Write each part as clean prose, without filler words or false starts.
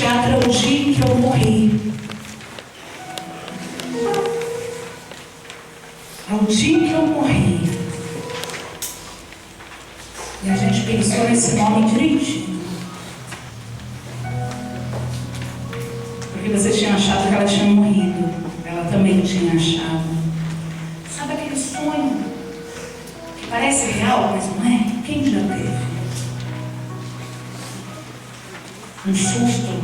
teatro é o dia que eu morri. É o dia que eu morri. E a gente pensou nesse nome direitinho. Porque você tinha achado que ela tinha morrido. Ela também tinha achado. Sabe aquele sonho que parece real, mas não é? Quem já teve? Um susto,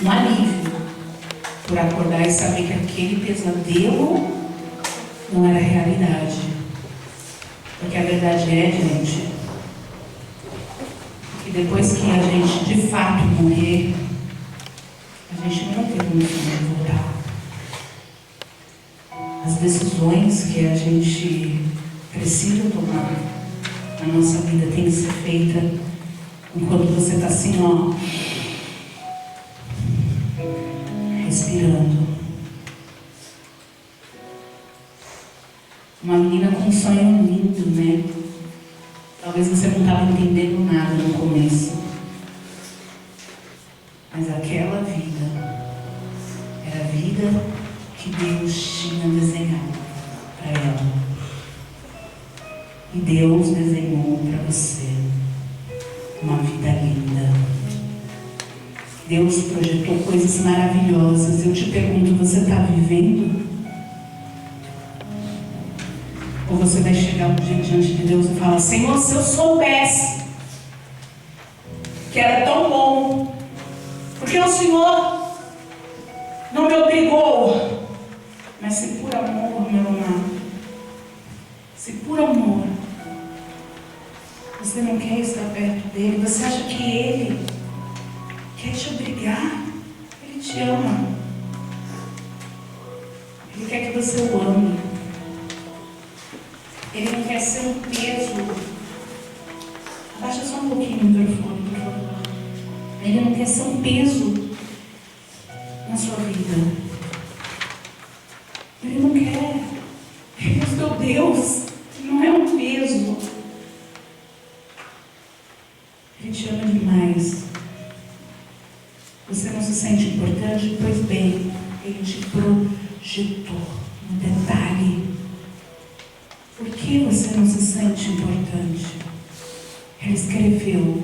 um alívio por acordar e saber que aquele pesadelo não era realidade. Porque a verdade é, gente, que depois que a gente de fato morrer, a gente não tem condição de voltar. As decisões que a gente precisa tomar na nossa vida tem que ser feita enquanto você está assim, ó, respirando. Uma menina com um sonho lindo, né? Talvez você não estava entendendo nada no começo. Mas aquela vida era a vida que Deus tinha desenhado para ela. E Deus desenhou para você uma vida linda. Deus projetou coisas maravilhosas. Eu te pergunto, você está vivendo? Ou você vai chegar um dia diante de Deus e falar: Senhor, se eu soubesse que era tão bom, porque o Senhor não me obrigou. Mas se por amor, meu amado, se por amor você não quer estar perto dele, você acha que ele quer te obrigar? Ele te ama. Ele quer que você o ame. Ele não quer ser um peso. Abaixa só um pouquinho o microfone, por favor. Ele não quer ser um peso na sua vida. Ele não quer. Ele é o seu Deus. Ele não é um peso. Ele te ama demais. Você não se sente importante? Pois bem, ele te projetou no detalhe. Por que você não se sente importante? Ele escreveu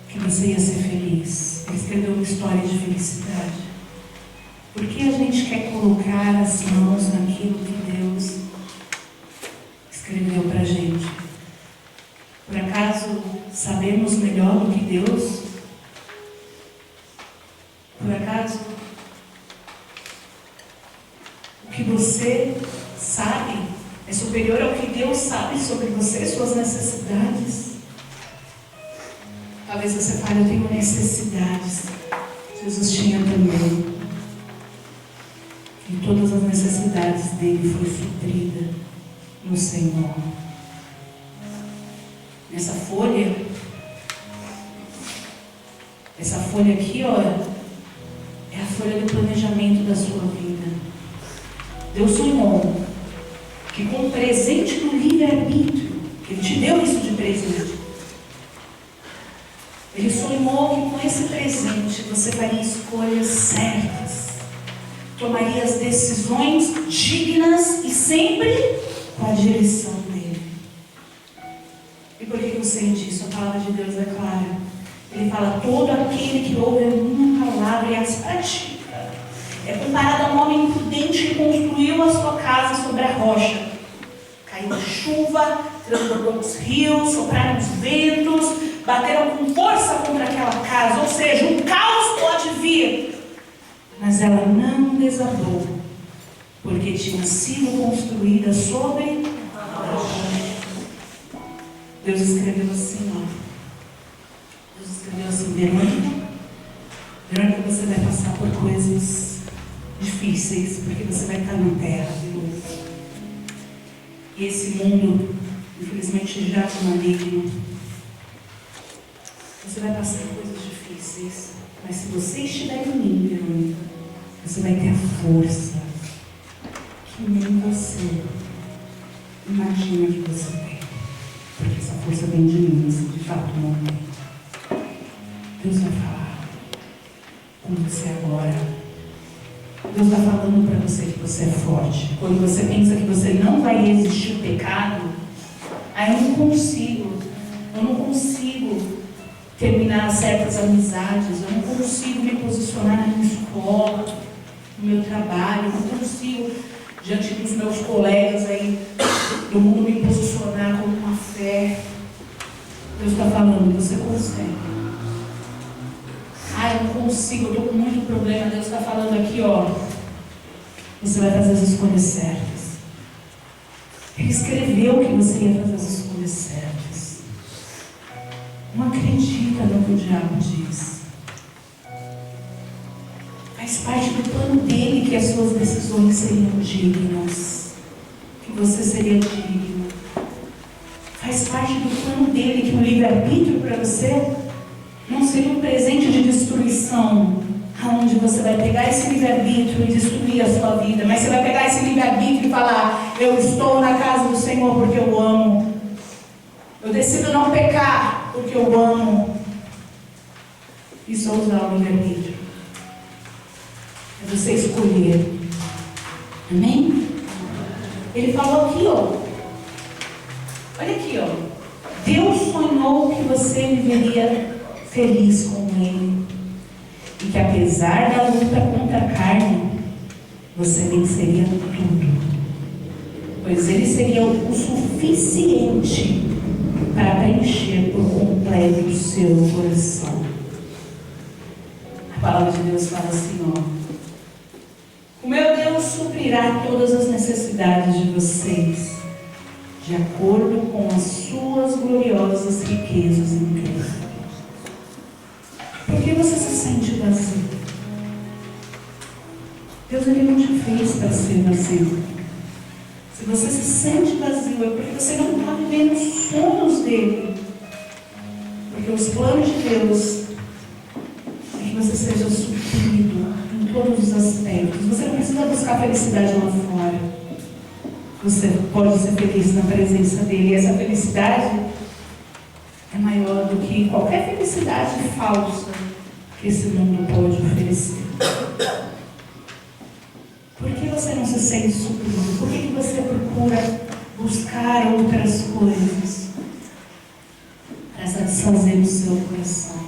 que você ia ser feliz. Ele escreveu uma história de felicidade. Por que a gente quer colocar as mãos naquilo que Deus escreveu pra gente? Por acaso sabemos melhor do que Deus? Por acaso o que você sabe é superior ao que Deus sabe sobre você, suas necessidades? Talvez você fale: eu tenho necessidades. Jesus tinha também. E todas as necessidades dele foram supridas no Senhor. Essa folha aqui, ó, é a folha do planejamento da sua vida. Deus sonhou que com o presente do livre-arbítrio, Ele te deu isso de presente, Ele sonhou que com esse presente você faria escolhas certas, tomaria as decisões dignas e sempre com a direção dele. E por que eu sei disso? A palavra de Deus é clara. Ele fala: todo aquele que ouve a minha palavra e as pratica é comparado a um homem prudente que construiu a sua casa sobre a rocha. Caiu a chuva, transbordou os rios, sopraram os ventos, bateram com força contra aquela casa. Ou seja, um caos pode vir, mas ela não desabou, porque tinha sido construída sobre a rocha. Deus escreveu assim, ó. Deus escreveu assim: Verônica, você vai passar por coisas difíceis, porque você vai estar na terra de novo. E esse mundo, infelizmente, já é maligno. Você vai passar por coisas difíceis, mas se você estiver em mim, Verônica, você vai ter a força que nem você imagina que você tem. Porque essa força vem de mim, se de fato não tem. Deus vai falar com você agora. Deus está falando para você que você é forte. Quando você pensa que você não vai resistir ao pecado, aí eu não consigo terminar certas amizades, eu não consigo me posicionar na minha escola, no meu trabalho, eu não consigo, diante dos meus colegas aí do mundo, me posicionar com uma fé. Deus está falando, você consegue. Eu não consigo, eu estou com muito problema. Deus está falando aqui, ó. Você vai fazer as escolhas certas. Ele escreveu que você ia fazer as escolhas certas. Não acredita no que o diabo diz. Faz parte do plano dele que as suas decisões seriam dignas. Que você seria digno. Faz parte do plano dele que o livre-arbítrio para você não seria um presente de destruição, onde você vai pegar esse livre-arbítrio e destruir a sua vida, mas você vai pegar esse livre-arbítrio e falar: eu estou na casa do Senhor porque eu amo, eu decido não pecar porque eu amo. Isso é usar o livre-arbítrio, é você escolher. Amém? Ele falou aqui, ó, olha aqui, ó, Deus sonhou que você viveria feliz com Ele, e que apesar da luta contra a carne, você venceria tudo, pois Ele seria o suficiente para preencher por completo o seu coração. A palavra de Deus fala assim, ó: o meu Deus suprirá todas as necessidades de vocês, de acordo com as suas gloriosas riquezas em Cristo. Por que você se sente vazio? Deus, Ele não te fez para ser vazio. Se você se sente vazio, é porque você não está vivendo os sonhos dele. Porque os planos de Deus é que você seja suprido em todos os aspectos. Você não precisa buscar felicidade lá fora. Você pode ser feliz na presença dele. E essa felicidade é maior do que qualquer felicidade falsa que esse mundo pode oferecer. Por que você não se sente suprido? Por que você procura buscar outras coisas para satisfazer o seu coração?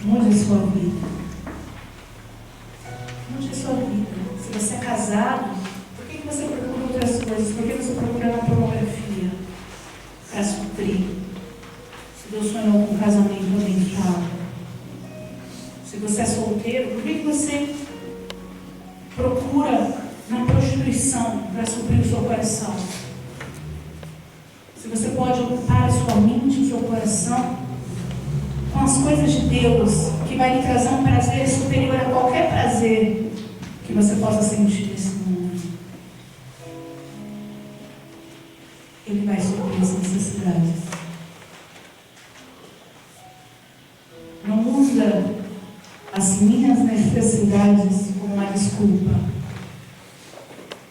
Mude a sua vida. Mude a sua vida. Se você é casado, por que você procura outras coisas? Por que você procura na pornografia? Para suprir. Se Deus sonhou com um casamento abençoado. Se você é solteiro, por que você procura na prostituição para suprir o seu coração? Se você pode ocupar a sua mente, o seu coração com as coisas de Deus, que vai lhe trazer um prazer superior a qualquer prazer que você possa sentir nesse mundo. Ele vai suprir as necessidades. Não usa as minhas necessidades como uma desculpa.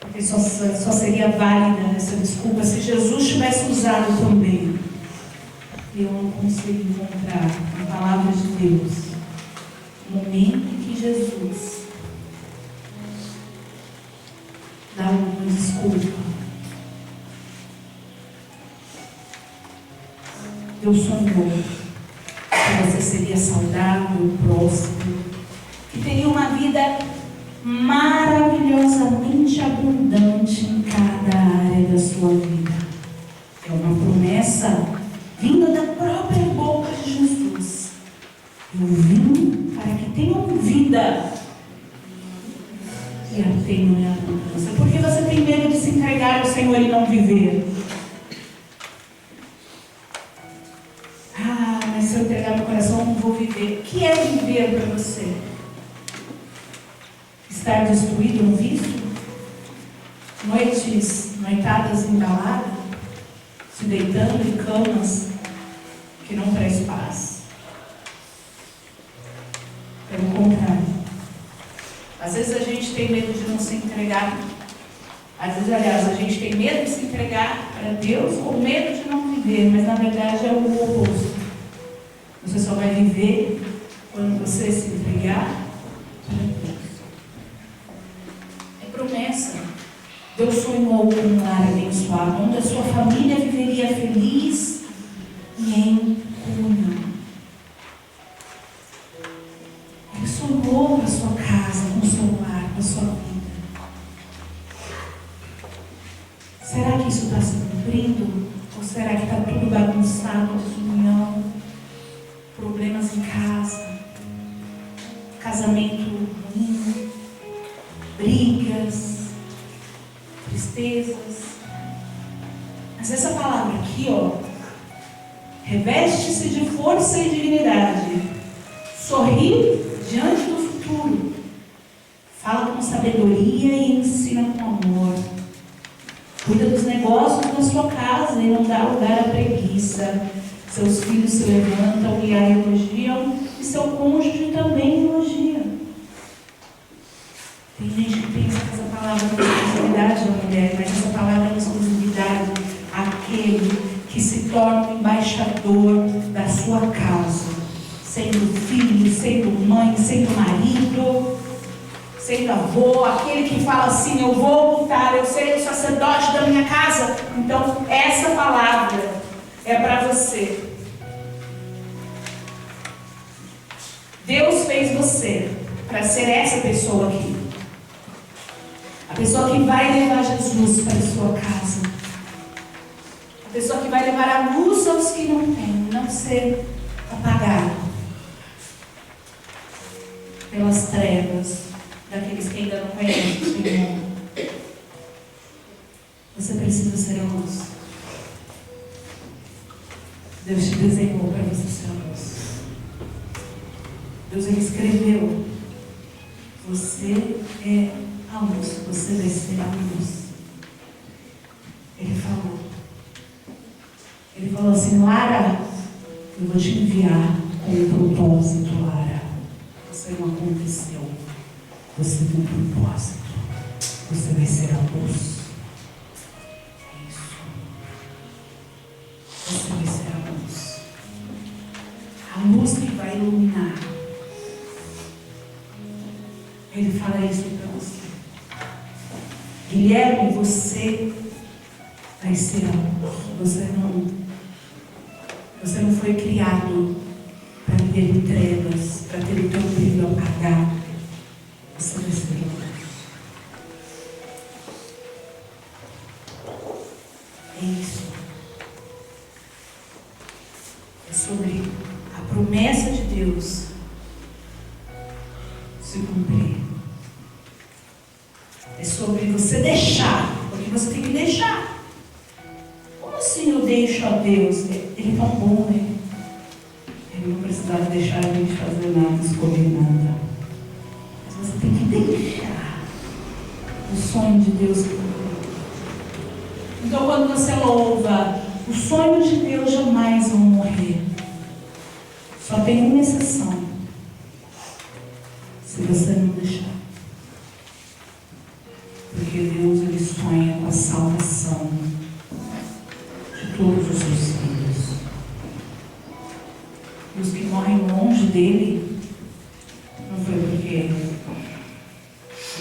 Porque só seria válida essa desculpa se Jesus tivesse usado também. E eu não consigo encontrar na palavra de Deus o momento em que Jesus dá uma desculpa. Deus sonhou que você seria saudável, próspero, que teria uma vida maravilhosamente abundante em cada área da sua vida. É uma promessa vinda da própria boca de Jesus. Eu vim para que tenham vida e a tenham em abundância. Por que você tem medo de se entregar ao Senhor e não viver? Mas se eu entregar meu coração, eu não vou viver. O que é viver para você? Estar destruído no vício? Noitadas em balada? Se deitando em camas que não traz paz? Pelo contrário. Às vezes a gente tem medo de não se entregar. Às vezes, aliás, a gente tem medo de se entregar para Deus com medo de não viver, mas na verdade é o oposto. Você só vai viver quando você se entregar para Deus. É promessa. Deus sonhou com um lar abençoado, onde a sua família viveria feliz e em comunhão. Ele sonhou com a sua casa, com o seu lar, com a sua vida. Será que isso está se cumprindo? Ou será que está tudo bagunçado, desunião, problemas em casa, casamento ruim, brigas, tristezas? Mas essa palavra aqui, reveste-se de força e dignidade, sorri diante do futuro, fala com sabedoria e ensina com amor. Cuida dos negócios da sua casa e não dá lugar à preguiça. Seus filhos se levantam e a elogiam, e seu cônjuge também elogia. Tem gente que pensa que essa palavra é exclusividade da mulher, mas essa palavra é exclusividade àquele que se torna o embaixador da sua causa, sendo filho, sendo mãe, sendo marido, sendo avô, aquele que fala assim: eu vou lutar, eu serei o sacerdote da minha casa. Então essa palavra é para você. Deus fez você para ser essa pessoa aqui, a pessoa que vai levar Jesus para a sua casa, a pessoa que vai levar a luz aos que não têm, não ser apagado pelas trevas daqueles que ainda não conhecem o Senhor. Você precisa ser a luz. Deus te desenhou para você ser a luz. Deus, Ele escreveu: você é a luz, você vai ser a luz. Ele falou assim: Lara, eu vou te enviar com um propósito, Lara. Você não aconteceu. Você tem um propósito. Você vai ser a luz. É isso. Você vai ser a luz. A luz que vai iluminar. Ele fala isso para você. Guilherme, você vai ser a luz. Você não foi criado para viver em trevas, para ter o teu brilho apagado. Você vai ser a luz. É isso. É sobre a promessa de Deus se cumprir. É sobre você deixar, porque você tem que deixar. Como assim eu deixo a Deus? Ele é tão bom, né? Ele não precisava deixar a gente fazer nada, escolher nada. Mas você tem que deixar o sonho de Deus. Então, quando você louva, o sonho de Deus jamais vão morrer. Só tem uma exceção: se você não deixar. Porque Deus, Ele sonha com a salvação de todos os seus filhos. E os que morrem longe dEle, não foi porque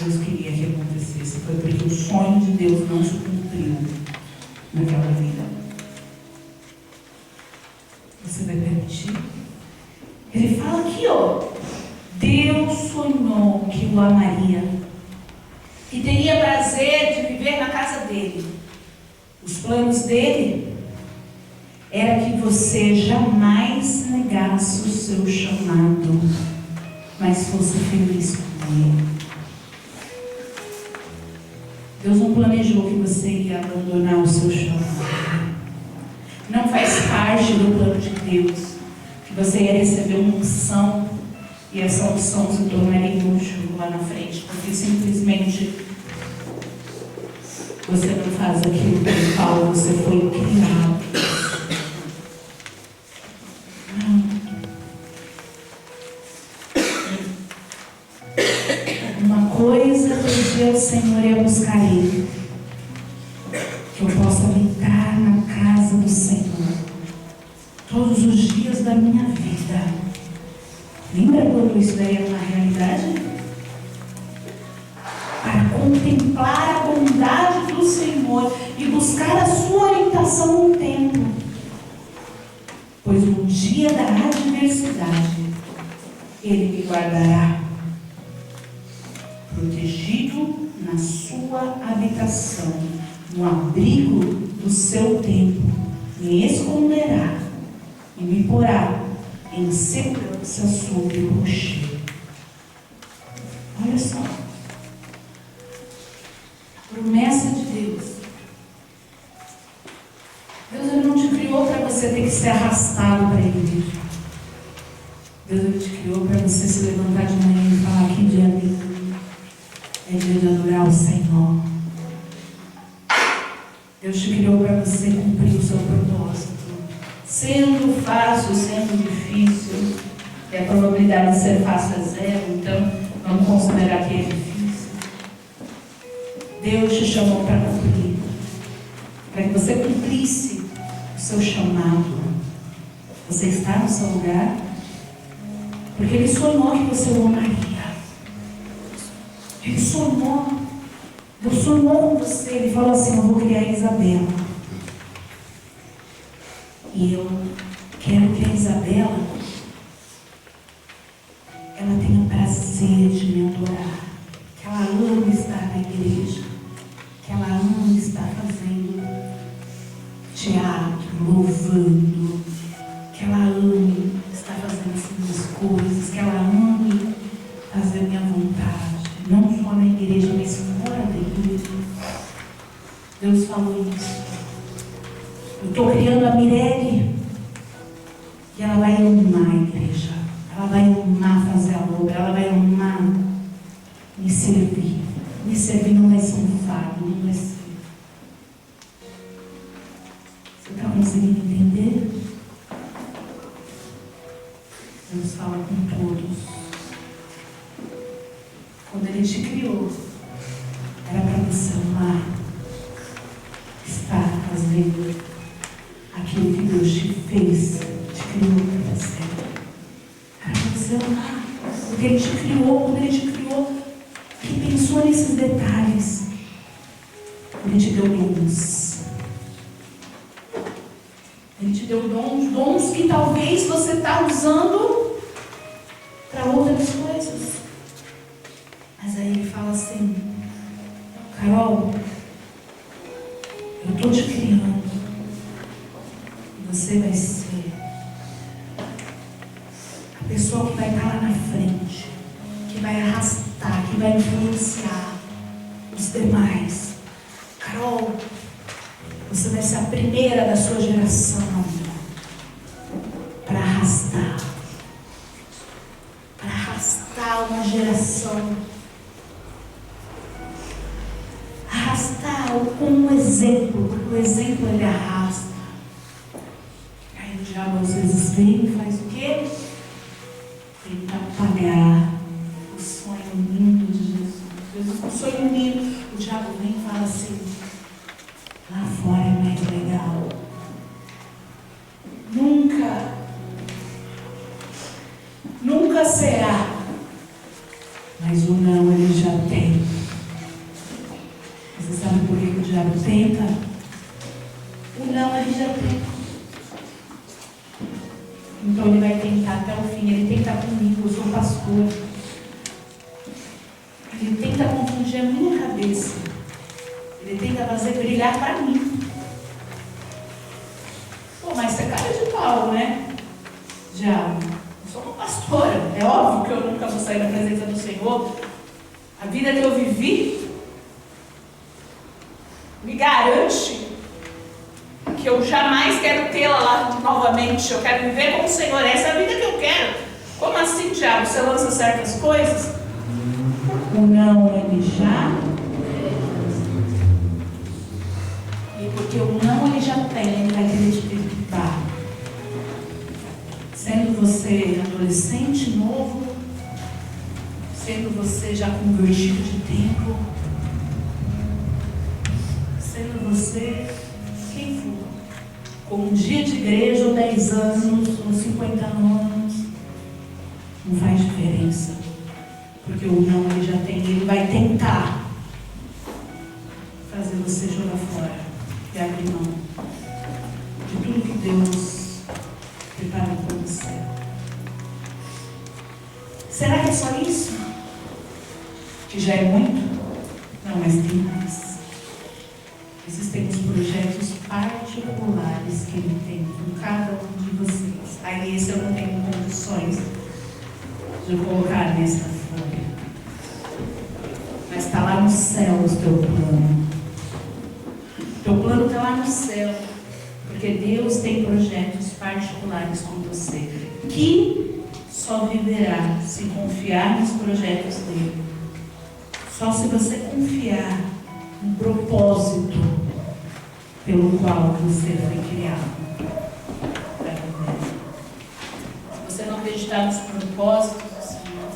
Deus queria que acontecesse, foi porque o sonho de Deus não se cumpriu naquela vida. Você vai permitir? Ele fala aqui, Deus sonhou que o amaria, que teria prazer de viver na casa dele. Os planos dele era que você jamais negasse o seu chamado, mas fosse feliz com ele. Deus não planejou que você ia abandonar o seu chamado. Não faz parte do plano de Deus que você ia receber uma unção e essa unção se tornaria inútil lá na frente, porque simplesmente você não faz aquilo pelo qual você foi criado. Uma coisa pedi ao Senhor e eu buscarei, que eu possa habitar na casa do Senhor todos os dias da minha vida, vida. Lembra quando isso daí era uma realidade? Para contemplar a bondade do Senhor e buscar a sua orientação no tempo. Pois no dia da adversidade, Ele me guardará, protegido na sua habitação, no abrigo do seu tempo, me esconderá e me porá em segurança sobre o rochedo. Olha só. Promessa de Deus. Deus ele não te criou para você ter que ser arrastado para a igreja. Deus ele te criou para você se levantar de manhã e falar: que dia lindo. É dia de adorar o Senhor. Deus te criou para você cumprir o seu propósito. Sendo fácil, sendo difícil. E a probabilidade de ser fácil é zero, então vamos considerar que é difícil. Deus te chamou para cumprir, para que você cumprisse o seu chamado. Você está no seu lugar, porque Ele sonhou que você o amaria. Ele sonhou. Deus sonhou com você. Ele falou assim: eu vou criar a Isabela. E eu quero que a Isabela ela tenha prazer de me adorar. Que ela ame estar na igreja. Que ela ame estar fazendo teatro, louvando. Que ela ame estar fazendo as minhas coisas. Que ela ame fazer a minha vontade. Não só na igreja, mas fora da igreja. Deus falou isso. Eu estou criando a Mirelle. E ela vai amar a igreja. Ela vai amar fazer a obra. Ela vai amar me servir. Me servir não vai ser um fardo, não vai ser. Você está conseguindo entender? Deus fala com todos. Quando Ele te criou, era para você amar, estar fazendo aquilo que Deus te fez, te criou para você. Era para você amar. Porque Ele te criou, quando Ele te criou, Ele pensou nesses detalhes. Ele te deu dons. Ele te deu dons que talvez você está usando para outras coisas. Mas aí Ele fala assim: Carol, eu estou te criando. E você vai ser a pessoa que vai estar lá na frente, que vai arrastar, que vai influenciar os demais. Carol, você vai ser a primeira da sua geração para arrastar uma geração, arrastar com um exemplo, porque o exemplo ele arrasta. Aí o diabo às vezes vem e faz o quê? Tenta apagar o sonho lindo de Jesus. O sonho lindo, o diabo vem e fala assim: lá fora é mais legal. Nunca será. Mas o não ele já tem. Você sabe por que o diabo tenta? O não ele já tem. Então ele vai tentar até o fim. Ele tenta comigo, eu sou pastor. Ele tenta confundir a minha cabeça. Ele tenta fazer brilhar para mim. Pô, mas você é cara de pau, né? Diabo. Eu sou uma pastora. É óbvio que eu nunca vou sair da presença do Senhor. A vida que eu vivi me garante que eu jamais quero tê-la lá novamente. Eu quero viver como o Senhor. Essa é a vida que eu quero. Como assim, diabo? Você lança certas coisas? O não ele já. E porque o não ele já tem, ele vai querer te perguntar. Sendo você adolescente, novo, sendo você já convertido de tempo, sendo você quem for, com um dia de igreja, ou 10 anos, ou 50 anos, Não faz diferença. Porque o não ele já tem, ele vai tentar fazer você jogar fora e abrir mão de tudo que Deus preparou para você. Será que é só isso? Que já é muito? Não, mas tem mais. Existem os projetos particulares que Ele tem com cada um de vocês. Aí esse eu não tenho condições de colocar nessa folha. Mas está lá no céu o teu plano. O teu plano está lá no céu. Porque Deus tem projetos particulares com você. Que só viverá se confiar nos projetos dele. Só se você confiar no propósito pelo qual você foi criado para viver. Se você não acreditar nos propósitos do Senhor,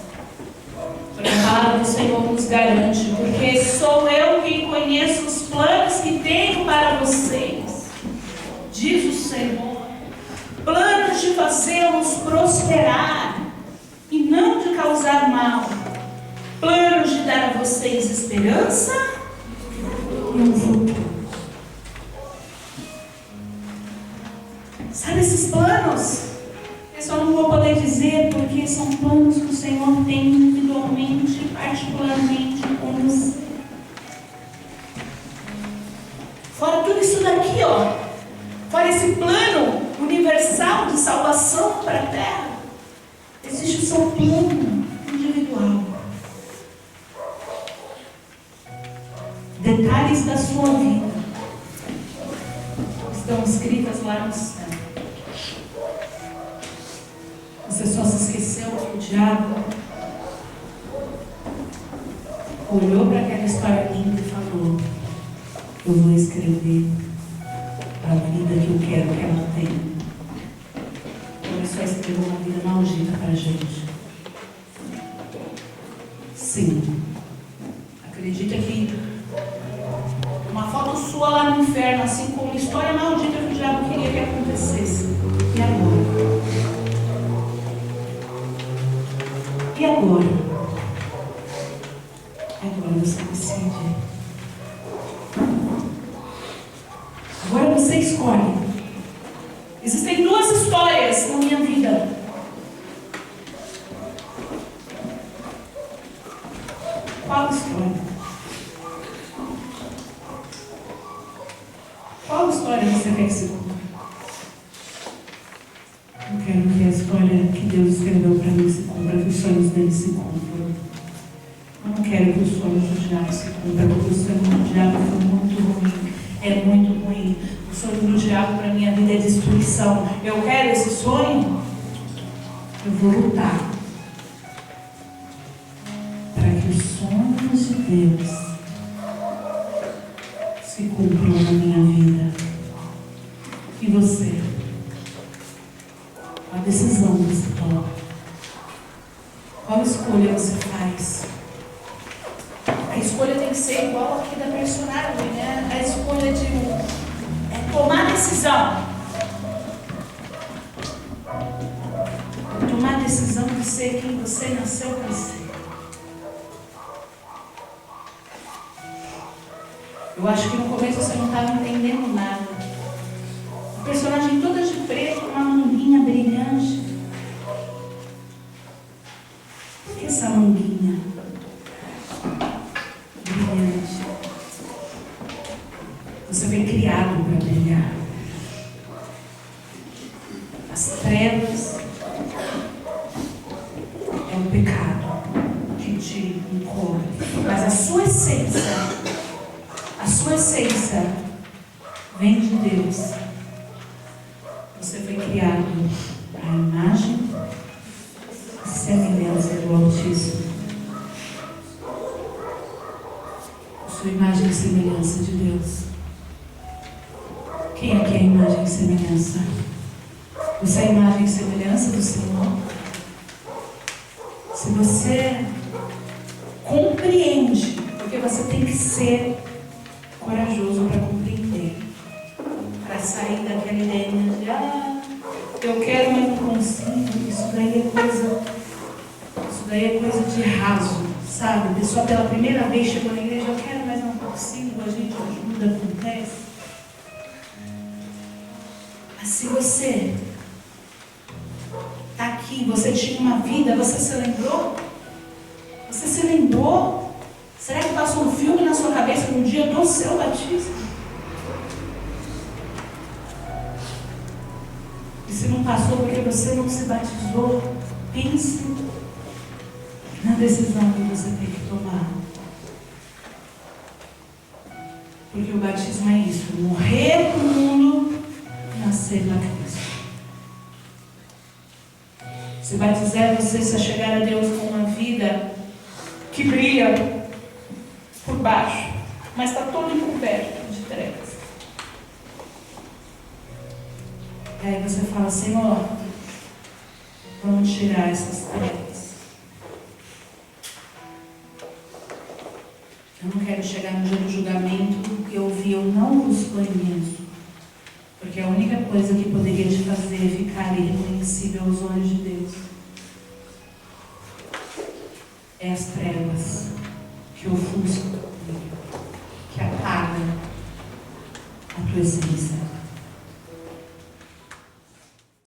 porque a palavra do Senhor nos garante, porque sou eu quem conheço os planos que tenho para vocês, diz o Senhor, planos de fazê-los prosperar e não de causar mal, planos de dar a vocês esperança e um futuro. Sabe esses planos? Eu só não vou poder dizer porque são planos que o Senhor tem individualmente, particularmente com você. Fora tudo isso daqui, ó. Fora esse plano universal de salvação para a terra, existe o seu plano individual. Detalhes da sua vida estão escritas lá no céu. Você só se esqueceu que o diabo olhou para aquela história linda e falou: eu vou escrever a vida que eu quero que ela tenha. Começou a escrever uma vida maldita para a gente. Sim. Acredita que uma foto sua lá no inferno, assim como uma história maldita que o diabo queria que acontecesse. E agora? E agora? Agora você decide. Agora você escolhe. Existem duas histórias na minha vida. Qual história? Qual história você quer que se conte? Eu quero que a história que Deus escreveu para mim se cumpra, que os sonhos dele se cumpram. Eu não quero que os sonhos do diabo se cumpram, porque o sonho do diabo foi muito ruim. É muito ruim. O sonho do diabo para a minha vida é destruição. Eu quero esse sonho. Eu vou lutar para que os sonhos de Deus se cumpram na minha vida. E você? A decisão que você toma. Qual escolha você faz? A escolha tem que ser igual aqui da personagem, né? A escolha de tomar decisão. Tomar a decisão de ser quem você nasceu para ser. Eu acho que no começo você não estava entendendo nada. A personagem toda de preto, com uma manguinha brilhante. Por que essa manguinha brilhante? Você foi criado para brilhar. As trevas é o pecado que te encobre. Mas a sua essência vem de Deus. Você foi criado à imagem e semelhança do Altíssimo. Sua imagem e semelhança de Deus. Quem aqui é a imagem e semelhança? Você é a imagem e semelhança do Senhor? Se você compreende, porque você tem que ser corajoso para compreender, para sair daquela ideia de eu quero, mas não consigo, isso daí é coisa daí é coisa de raso, sabe? A pessoa pela primeira vez chegou na igreja, eu quero, mas não consigo, a gente ajuda, acontece. Mas se você está aqui, você tinha uma vida, você se lembrou? Você se lembrou? Será que passou um filme na sua cabeça no dia do seu batismo? E se não passou porque você não se batizou, pense na decisão que você tem que tomar. Porque o batismo é isso, morrer para o mundo e nascer na Cristo. Se batizar é você se chegar a Deus com uma vida que brilha por baixo, mas está todo encoberto de trevas. E aí você fala, Senhor, vamos tirar essas trevas. Eu não quero chegar no dia do julgamento e ouvir, eu não vos conheço. Porque a única coisa que poderia te fazer ficar irreconhecível aos olhos de Deus é as trevas que ofuscam, que apagam a tua essência.